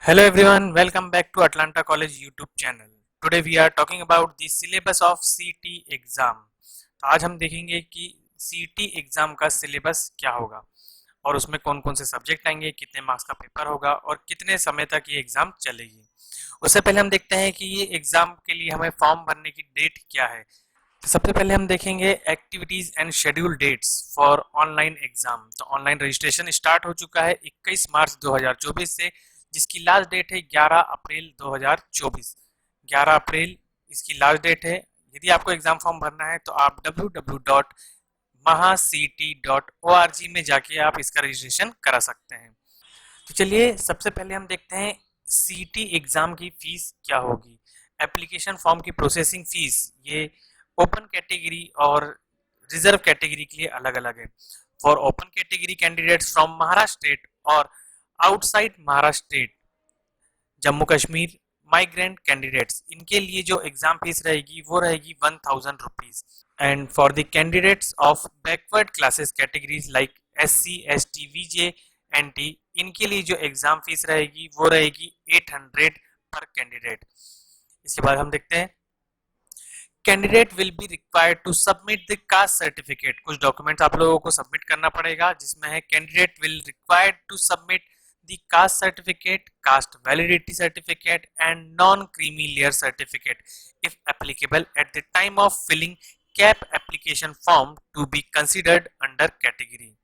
Hello everyone, welcome back to Atlanta College YouTube channel. Today we are talking about the syllabus of CT exam. तो आज हम देखेंगे कि CT exam का syllabus क्या होगा और उसमें कौन कौन से सब्जेक्ट आएंगे, कितने मार्क्स का पेपर होगा और कितने समय तक ये एग्जाम चलेगी। उससे पहले हम देखते हैं कि ये एग्जाम के लिए हमें फॉर्म भरने की डेट क्या है। तो सबसे पहले हम देखेंगे activities and schedule dates for online exam. तो ऑनलाइन रजिस्ट्रेशन स्टार्ट हो चुका है 21 मार्च 2024 से, जिसकी लास्ट डेट है 11 अप्रैल 2024। 11 अप्रैल इसकी लास्ट डेट है। यदि आपको एग्जाम फॉर्म भरना है तो आप www.mahacet.org में जाके आप इसका रजिस्ट्रेशन करा सकते हैं। तो चलिए सबसे पहले हम देखते हैं सीटी एग्जाम की फीस क्या होगी। एप्लीकेशन फॉर्म की प्रोसेसिंग फीस ये ओपन कैटेगरी और रिजर्व कैटेगरी के लिए अलग अलग है। For open category candidates from Maharashtra state और outside Maharashtra state, Jammu Kashmir migrant candidates, इनके लिए जो एग्जाम फीस रहेगी वो रहेगी 1000 rupees. And for the candidates of backward classes categories like SC ST VJ NT, इनके लिए जो एग्जाम फीस रहेगी वो रहेगी 800 पर कैंडिडेट। इसके बाद हम देखते हैं candidate will be required to submit the caste certificate. कुछ डॉक्यूमेंट आप लोगों को सबमिट करना पड़ेगा, जिसमें है candidate will required to submit the caste certificate, caste validity certificate and non creamy layer certificate if applicable at the time of filling CAP application form to be considered under category.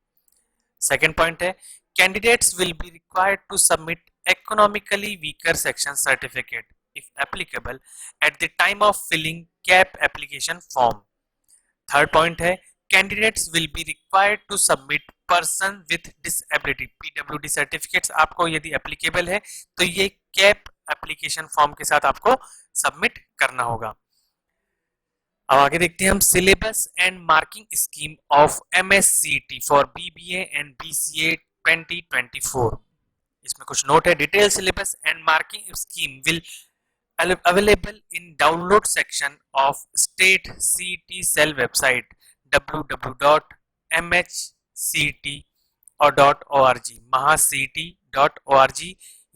Second point है candidates will be required to submit economically weaker section certificate if applicable at the time of filling CAP application form. Third point है candidates will be required to submit person with disability PWD certificates आपको यदि applicable है तो ये CAP application form के साथ आपको submit करना होगा। अब आगे देखते हैं हम syllabus and marking scheme of MSCT for BBA and BCA 2024। इसमें कुछ नोट है। Detail syllabus and marking scheme will available in download section of state CT cell website www.mhct.org mahacet.org।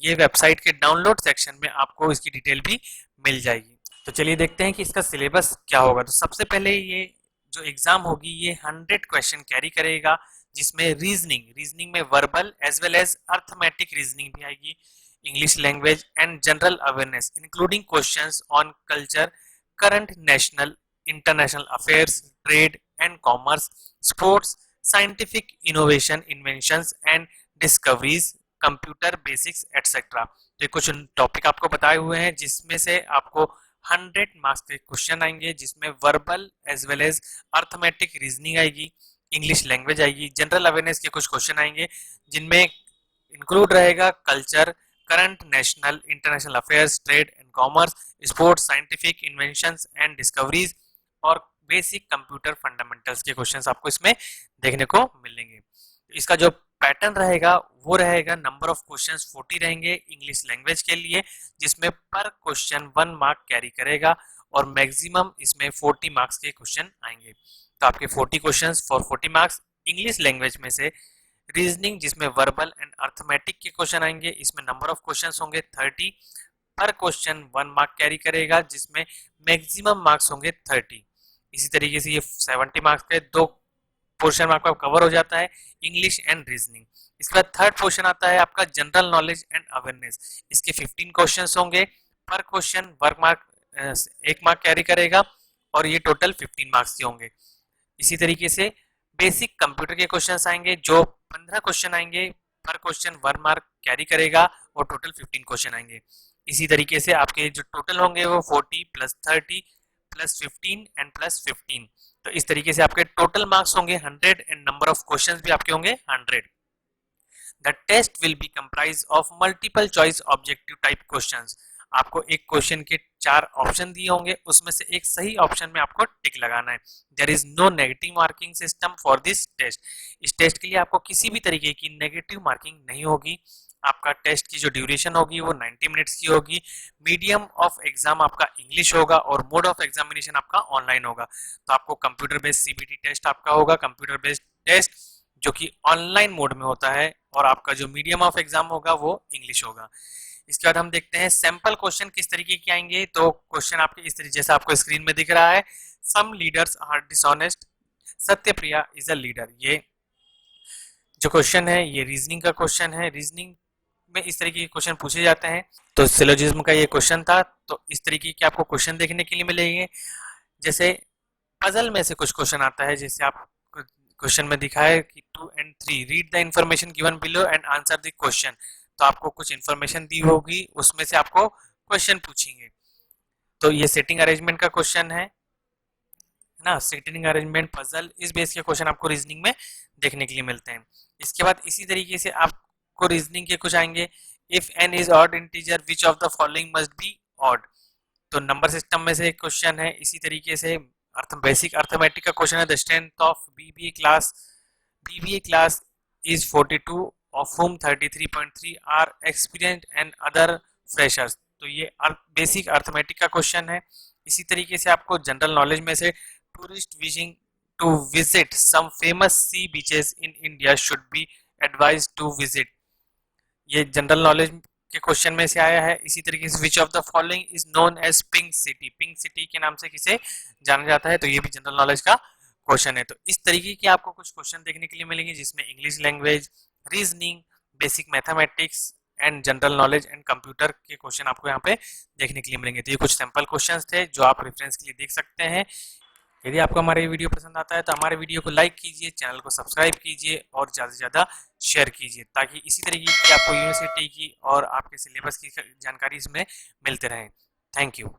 ये वेबसाइट के डाउनलोड सेक्शन में आपको इसकी detail भी मिल जाएगी। तो चलिए देखते हैं कि इसका सिलेबस क्या होगा। तो सबसे पहले ये जो एग्जाम होगी ये 100 क्वेश्चन कैरी करेगा, जिसमें रीजनिंग में verbal as well as arithmetic reasoning भी आएगी, English language and general awareness including questions on culture, current national international affairs, trade and commerce, sports, scientific innovation, inventions and discoveries, computer basics etc। तो ये कुछ topic आपको बताए हुए हैं, जिसमें से आपको 100 मार्क्स के क्वेश्चन आएंगे, जिसमें verbal as well as arithmetic reasoning आएगी, इंग्लिश लैंग्वेज आएगी, जनरल अवेयरनेस के कुछ क्वेश्चन आएंगे जिनमें इंक्लूड रहेगा culture, current national international affairs, trade and commerce, sports, scientific inventions and discoveries और बेसिक कंप्यूटर फंडामेंटल्स के क्वेश्चंस आपको इसमें देखने को मिलेंगे। इसका जो पैटर्न रहेगा वो रहेगा नंबर ऑफ क्वेश्चंस 40 रहेंगे इंग्लिश लैंग्वेज के लिए, जिसमें पर क्वेश्चन 1 मार्क कैरी करेगा और मैक्सिमम इसमें 40 मार्क्स के क्वेश्चन आएंगे। तो आपके 40 questions for 40 marks. English language में से रीजनिंग जिसमें वर्बल एंड अर्थमेटिक के क्वेश्चन आएंगे, इसमें नंबर ऑफ क्वेश्चंस होंगे 30, पर क्वेश्चन 1 मार्क कैरी करेगा, जिसमें मैक्सिमम मार्क्स होंगे 30। इसी तरीके से ये 70 मार्क्स के दो पोर्शन में आपका कवर हो जाता है, इंग्लिश एंड रीजनिंग। इसके बाद थर्ड पोर्शन आता है आपका जनरल नॉलेज एंड अवेयरनेस। इसके 15 क्वेश्चंस होंगे, पर क्वेश्चन 1 मार्क कैरी करेगा और ये टोटल 15 मार्क्स के होंगे। इसी तरीके से बेसिक कंप्यूटर के क्वेश्चंस आएंगे, जो 15 क्वेश्चन आएंगे, पर क्वेश्चन 1 मार्क कैरी करेगा और टोटल 15 क्वेश्चन आएंगे। इसी तरीके से आपके जो टोटल होंगे वो 40 प्लस 30 प्लस 15 एंड प्लस 15। तो इस तरीके से आपके टोटल मार्क्स होंगे 100 एंड नंबर ऑफ क्वेश्चंस भी आपके होंगे 100। The test will be comprise of multiple choice objective type questions. आपको एक क्वेश्चन के 4 ऑप्शन दिए होंगे, उसमें से एक सही ऑप्शन में आपको टिक लगाना है। There is no negative marking system for this test. इस टेस्ट के लिए आपको किसी भी तरीके की नेगेटिव मार्किंग नहीं होगी। आपका टेस्ट की जो ड्यूरेशन होगी वो 90 मिनट्स की होगी। मीडियम ऑफ एग्जाम आपका इंग्लिश होगा और मोड ऑफ एग्जामिनेशन आपका ऑनलाइन होगा। तो आपको कंप्यूटर बेस्ड CBT टेस्ट आपका होगा, कंप्यूटर बेस्ड टेस्ट जो कि ऑनलाइन मोड में होता है, और आपका जो मीडियम ऑफ एग्जाम होगा वो इंग्लिश होगा। इसके बाद हम देखते हैं सैंपल क्वेश्चन किस तरीके के आएंगे। तो क्वेश्चन आपके इस तरीके जैसा आपको स्क्रीन में दिख रहा है, some leaders are dishonest, Satyapriya is a leader. ये जो क्वेश्चन है ये रीजनिंग का क्वेश्चन है। रीजनिंग में इस तरीके के क्वेश्चन पूछे जाते हैं। तो सिलोजिज्म का ये क्वेश्चन था। तो इस तरीके के आपको क्वेश्चन देखने के लिए मिलेंगे। जैसे पजल में से कुछ क्वेश्चन आता है, जैसे आप क्वेश्चन में दिखा है कि 2 and 3 read the information given below and answer the question. तो आपको कुछ इंफॉर्मेशन दी होगी, उसमें से आपको क्वेश्चन पूछेंगे। तो ये सेटिंग अरेंजमेंट का क्वेश्चन है ना। सेटिंग अरेंजमेंट, पजल, इस बेस के क्वेश्चन आपको रीजनिंग में देखने के लिए मिलते हैं। इसके बाद इसी तरीके से आपको रीजनिंग के कुछ आएंगे। If N is odd integer which of the following must be odd. तो नंबर सिस्टम में से एक क्वेश्चन है। इसी तरीके से बेसिक अर्थमेटिक का क्वेश्चन है। The strength of BBA class is 42 of whom 33.3 are experienced and other freshers. तो ये बेसिक अर्थमेटिक का क्वेश्चन है। इसी तरीके से आपको जनरल नॉलेज में से tourist wishing to visit some famous sea beaches in India should be advise to visit. ये जनरल नॉलेज के क्वेश्चन में से आया है। इसी तरीके से which of the following is known as pink city. Pink city के नाम से किसे जाना जाता है। तो ये भी जनरल नॉलेज का क्वेश्चन है। तो इस तरीके के आपको कुछ क्वेश्चन देखने के लिए मिलेंगे, जिसमें English language, reasoning, basic mathematics and general knowledge and computer के क्वेश्चन आपको यहाँ पे देखने के लिए मिलेंगे। तो ये कुछ सैंपल क्वेश्चंस थे जो आप रेफरेंस के लिए देख सकते हैं। यदि आपको हमारा ये वीडियो पसंद आता है तो हमारे वीडियो को लाइक कीजिए, चैनल को सब्सक्राइब कीजिए और ज़्यादा से ज़्यादा शेयर कीजिए, ताकि इसी तरीके की आपको यूनिवर्सिटी की और आपके सिलेबस की जानकारी इसमें मिलते रहे। Thank you.